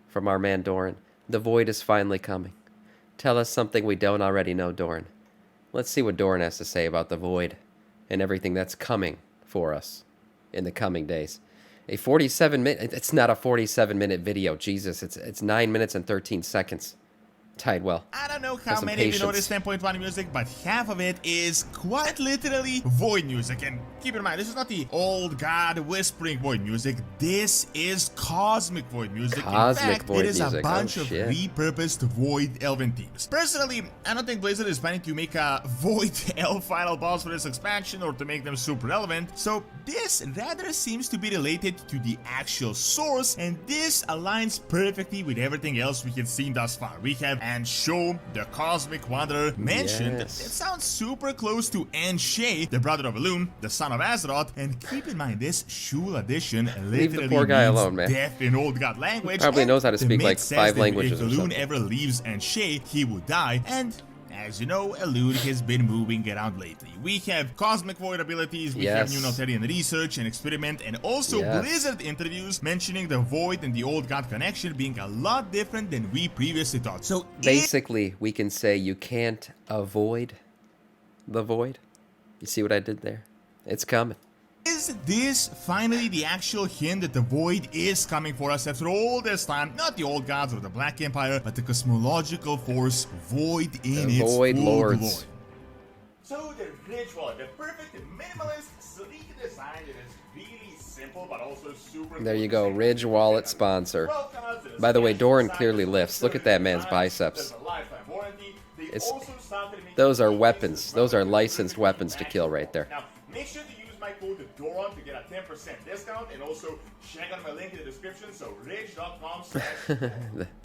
from our man Doron. The void is finally coming. Tell us something we don't already know, Doron. Let's see what Doron has to say about the void and everything that's coming for us in the coming days. A 47-minute... It's not a 47-minute video. Jesus, it's 9 minutes and 13 seconds. Tidewell. I don't know how many of you know this 10.1 music, but half of it is quite literally void music. And keep in mind, this is not the old god whispering void music. This is cosmic void music. Cosmic in fact, void it is music. a bunch of shit. repurposed void elven themes. Personally, I don't think Blizzard is planning to make a void elf final boss for this expansion or to make them super relevant. So this rather seems to be related to the actual source, and this aligns perfectly with everything else we have seen thus far. We have Ansho, the Cosmic Wanderer, mentioned. Yes. It sounds super close to Anshe, the brother of Elune, the son of Azeroth, and keep in mind this Shul edition Leave literally the poor guy means alone, man. death in Old God language. Probably and knows how to the speak myth like says 5 that languages or if Elune something. ever leaves Anshe, he would die, and as you know, Elune has been moving around lately. We have Cosmic Void abilities, we have new Notarian research and experiment, and also Blizzard interviews mentioning the Void and the Old God connection being a lot different than we previously thought. So basically, we can say you can't avoid the void. You see what I did there? It's coming. Is this finally the actual hint that the Void is coming for us after all this time? Not the Old Gods or the Black Empire, but the cosmological force Void in its Void full Lords. glory. So the ritual, the perfect minimalist, sleek design that is really simple but also super. There you go, Ridge Wallet sponsor. By the way, Doron clearly lifts. Look at that man's biceps. Those are weapons. Those are licensed weapons to kill right there. Now, make sure to use my code Doron to get a 10% discount, and also check out my link in the description, so rich.com/.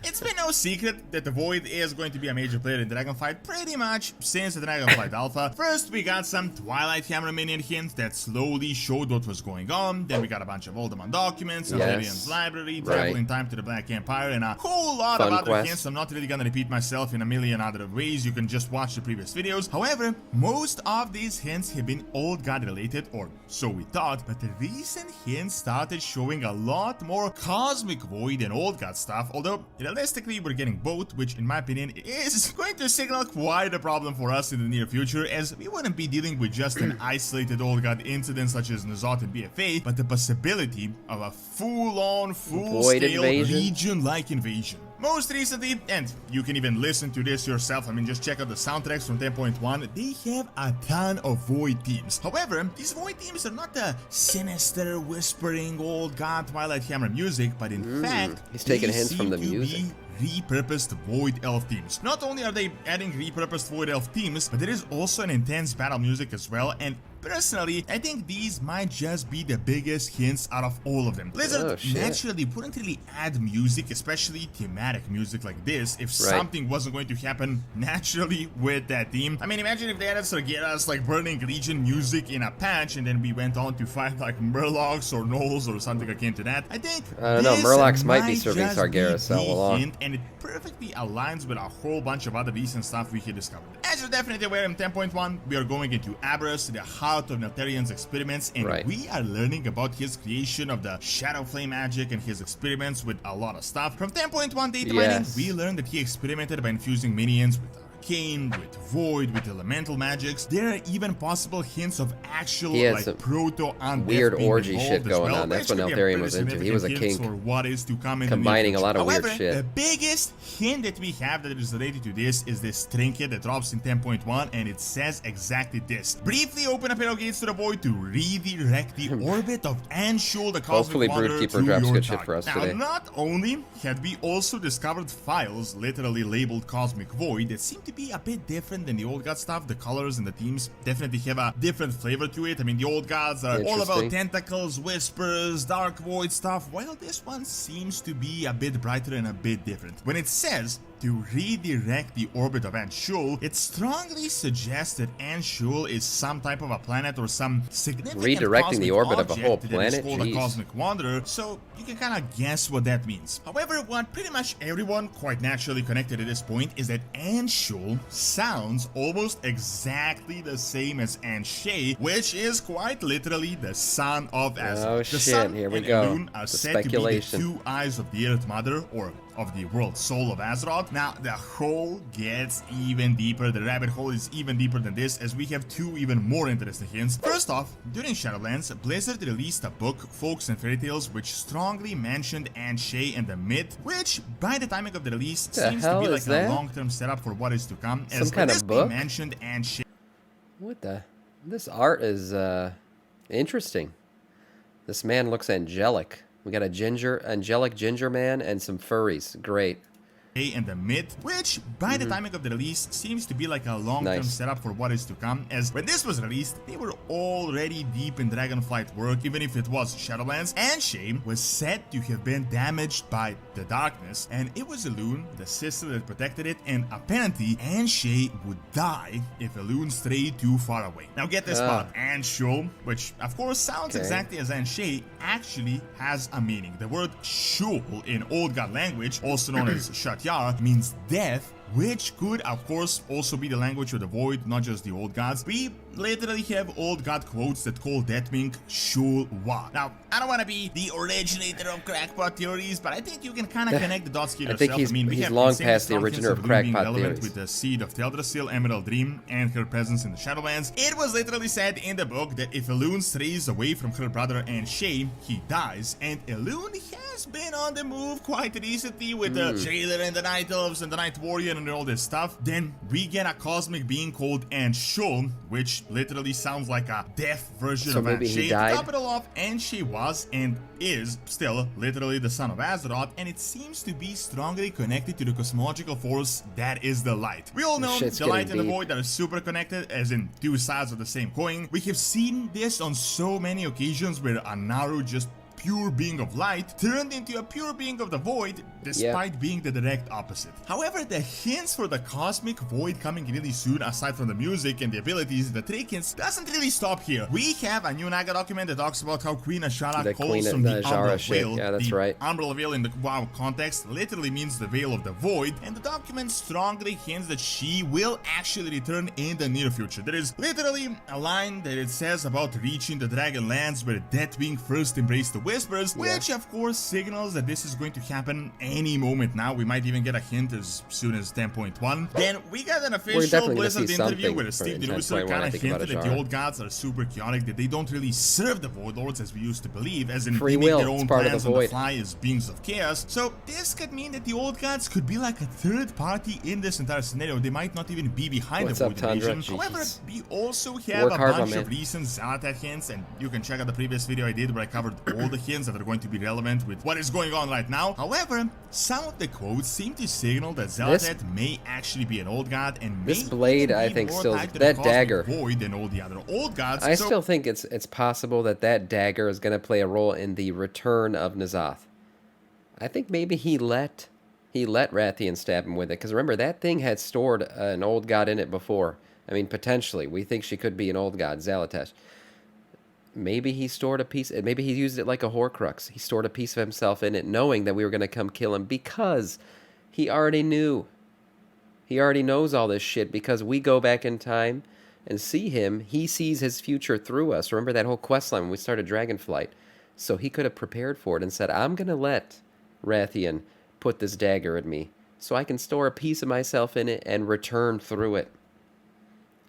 It's been no secret that the Void is going to be a major player in Dragonflight pretty much since the Dragonflight Alpha. First, we got some Twilight Hammer minion hints that slowly showed what was going on. Then we got a bunch of Oldemon documents, Alarian's library, travel in time to the Black Empire, and a whole lot of other hints. I'm not really gonna repeat myself in a million other ways. You can just watch the previous videos. However, most of these hints have been Old God related, or so we thought, but the recent hints started showing a lot more Cosmic Void and Old God stuff, although realistically we're getting both, which in my opinion is going to signal quite a problem for us in the near future, as we wouldn't be dealing with just an isolated Old God incident such as N'Zoth and BFA, but the possibility of a full-on, full-scale region-like invasion. Most recently, and you can even listen to this yourself, I mean just check out the soundtracks from 10.1, they have a ton of Void themes. However, these Void themes are not the sinister, whispering, Old God, Twilight Hammer music, but in fact, he's taking hints from the music. Repurposed Void Elf themes. Not only are they adding repurposed Void Elf themes, but there is also an intense battle music as well, and personally, I think these might just be the biggest hints out of all of them. Blizzard naturally wouldn't really add music, especially thematic music like this, if something wasn't going to happen naturally with that theme. I mean, imagine if they added Sargeras like Burning Legion music in a patch, and then we went on to fight like Murlocs or Gnolls or something akin to that. I think I don't know, Murlocs might be serving Sargeras all along. And it perfectly aligns with a whole bunch of other recent stuff we had discovered. As you're definitely aware, in 10.1, we are going into Abrus, the heart of Neltharian's experiments, and we are learning about his creation of the Shadow Flame magic and his experiments with a lot of stuff. From 10.1 data mining, we learned that he experimented by infusing minions with Arcane, with Void, with elemental magics. There are even possible hints of actual like proto-undeath weird orgy shit going on. That's what Neltharian was into. He was a king, what is to come in combining a lot of weird shit. The biggest hint that we have that is related to this is this trinket that drops in 10.1, and it says exactly this: briefly open a pair of gates to the Void to redirect the orbit of Anshul, the Cosmic Wanderer, Broodkeeper drops good shit for us now, today. not only had we also discovered files literally labeled Cosmic Void that seem to be a bit different than the Old God stuff. The colors and the themes definitely have a different flavor to it. I mean, the Old Gods are all about tentacles, whispers, dark void stuff, while this one seems to be a bit brighter and a bit different. When it says to redirect the orbit of Anshul, it strongly suggests that Anshul is some type of a planet or some significant redirecting the orbit of a whole planet. That is called a Cosmic Wanderer, so you can kind of guess what that means. However, what pretty much everyone quite naturally connected at this point is that Anshul sounds almost exactly the same as Anshe, which is quite literally the son of Azeroth. Oh the shit, sun here we and go. Elune are said to be the two eyes of the Earth Mother, or of the world soul of Azeroth. Now, the hole gets even deeper. The rabbit hole is even deeper than this, as we have two even more interesting hints. First off, during Shadowlands, Blizzard released a book, Folks and Fairy Tales, which strongly mentioned Anne Shea and the myth, which, by the timing of the release, seems to be like a long-term setup for what is to come. Some kind of book? Mentioned Anne Shea. What the? This art is interesting. This man looks angelic. We got a angelic ginger man and some furries. Great. And the myth, which by the timing of the release seems to be like a long-term setup for what is to come, as when this was released they were already deep in dragonflight work, even if it was Shadowlands. And Shame was said to have been damaged by the darkness, and it was Elune, the sister that protected it, and apparently Anshe would die if Elune strayed too far away. Now get this part, Anshul, which of course sounds exactly as Anshe, actually has a meaning. The word Shul in Old God language, also known as Shut means death, which could of course also be the language of the void, not just the old gods. We literally have old god quotes that call Deathwing Shul Wa. Now, I don't want to be the originator of crackpot theories, but I think you can kind of connect the dots here yourself. I think he's long past the originator of crackpot theories. With the seed of Teldrassil, Emerald Dream, and her presence in the Shadowlands. It was literally said in the book that if Elune strays away from her brother and Shay, he dies, and Elune has been on the move quite recently with the Jailer and the Night Elves and the Night Warrior and all this stuff. Then we get a cosmic being called Anshul, which literally sounds like a death version of Anshe. To top it all off, Anshe was and is still literally the son of Azeroth, and it seems to be strongly connected to the cosmological force that is the light. We all know the light and the void are super connected, as in two sides of the same coin. We have seen this on so many occasions where Anaru, just pure being of light, turned into a pure being of the void, despite being the direct opposite. However, the hints for the cosmic void coming really soon, aside from the music and the abilities, the trick hints, doesn't really stop here. We have a new Naga document that talks about how Queen Ashara calls from the Umbral Veil. Yeah, that's right. Umbral Veil in the WoW context literally means the Veil of the Void, and the document strongly hints that she will actually return in the near future. There is literally a line that it says about reaching the Dragonlands where Deathwing first embraced the Whispers, which of course signals that this is going to happen any moment now. We might even get a hint as soon as 10.1. Then we got an official Blizzard interview where Steve DeLucer kind of hinted that the old gods are super chaotic, that they don't really serve the Void Lords as we used to believe, as in they make their own plans on the fly as beings of chaos. So this could mean that the old gods could be like a third party in this entire scenario. They might not even be behind the Void invasion. However, we also have a bunch of recent Xal'atath hints, and you can check out the previous video I did where I covered all the hints that are going to be relevant with what is going on right now. However, some of the quotes seem to signal that Xal'atath may actually be an old god, and this blade, I think, still that dagger void than all the other old gods. I still think it's possible that dagger is going to play a role in the return of N'Zoth. I think maybe he let Rathian stab him with it, because remember that thing had stored an old god in it before. I mean, potentially, we think she could be an old god, Xal'atath. Maybe he stored a piece, maybe he used it like a Horcrux. He stored a piece of himself in it, knowing that we were going to come kill him, because he already knew. He already knows all this shit, because we go back in time and see him. He sees his future through us. Remember that whole quest line when we started Dragonflight? So he could have prepared for it and said, I'm going to let Rathian put this dagger in me so I can store a piece of myself in it and return through it.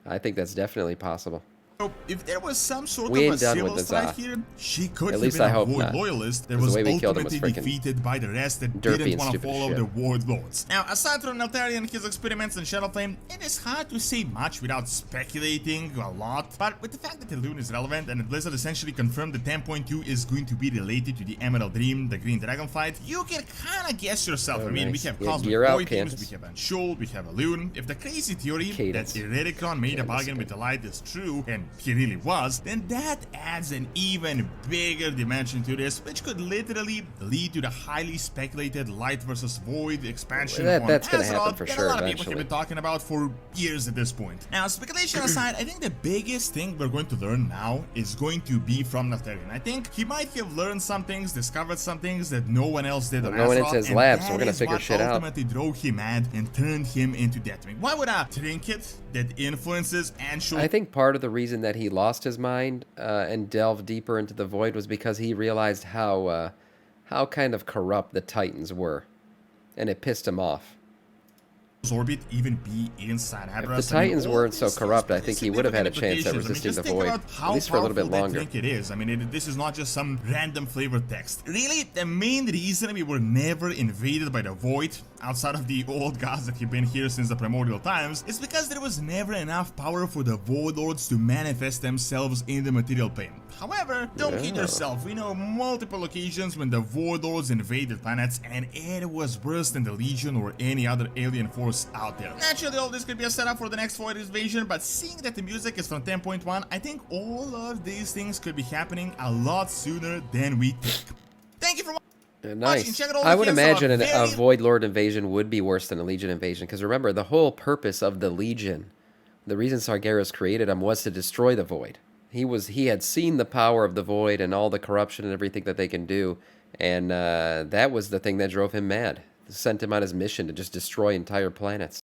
I think that's definitely possible. So if there was some sort of a civil strife here, she could have been a Void loyalist that was ultimately defeated by the rest that didn't want to follow the Void Lords. Now, aside from Neltharion and his experiments in Shadowflame, it is hard to say much without speculating a lot, but with the fact that Elune is relevant and that Blizzard essentially confirmed that 10.2 is going to be related to the Emerald Dream, the Green Dragonflight, you can kind of guess yourself. I mean, we have Cosmic Void Teams, we have Anshul, we have Elune. If the crazy theory that Eredikron made a bargain with the light is true, and he really was, then that adds an even bigger dimension to this, which could literally lead to the highly speculated light versus void expansion on that's gonna happen for that sure a lot of people have been talking about for years at this point. Now, speculation aside, I think the biggest thing we're going to learn now is going to be from Neltharion. I think he might have learned some things, discovered some things that no one else did on Azeroth, no one into his lab, so we're gonna figure shit out. Ultimately drove him mad and turned him into Deathwing. Why would a trinket that influences Anshul? I think part of the reason that he lost his mind and delved deeper into the void was because he realized how kind of corrupt the Titans were. and it pissed him off. Orbit even be inside Hadras? If the Titans weren't so corrupt, I think he would have had a chance at resisting the Void, at least for a little bit longer. I think it is. I mean, this is not just some random flavored text. Really, the main reason we were never invaded by the Void, outside of the old gods that have been here since the primordial times, is because there was never enough power for the Void Lords to manifest themselves in the material plane. However, don't kid yourself, we know multiple occasions when the Void Lords invaded planets, and it was worse than the Legion or any other alien force out there. Naturally, all this could be a setup for the next Void invasion, but seeing that the music is from 10.1, I think all of these things could be happening a lot sooner than we think. Thank you for watching. Nice. I would imagine a Void Lord invasion would be worse than a Legion invasion, because remember, the whole purpose of the Legion, the reason Sargeras created them was to destroy the Void. He had seen the power of the Void and all the corruption and everything that they can do, and that was the thing that drove him mad. Sent him on his mission to just destroy entire planets.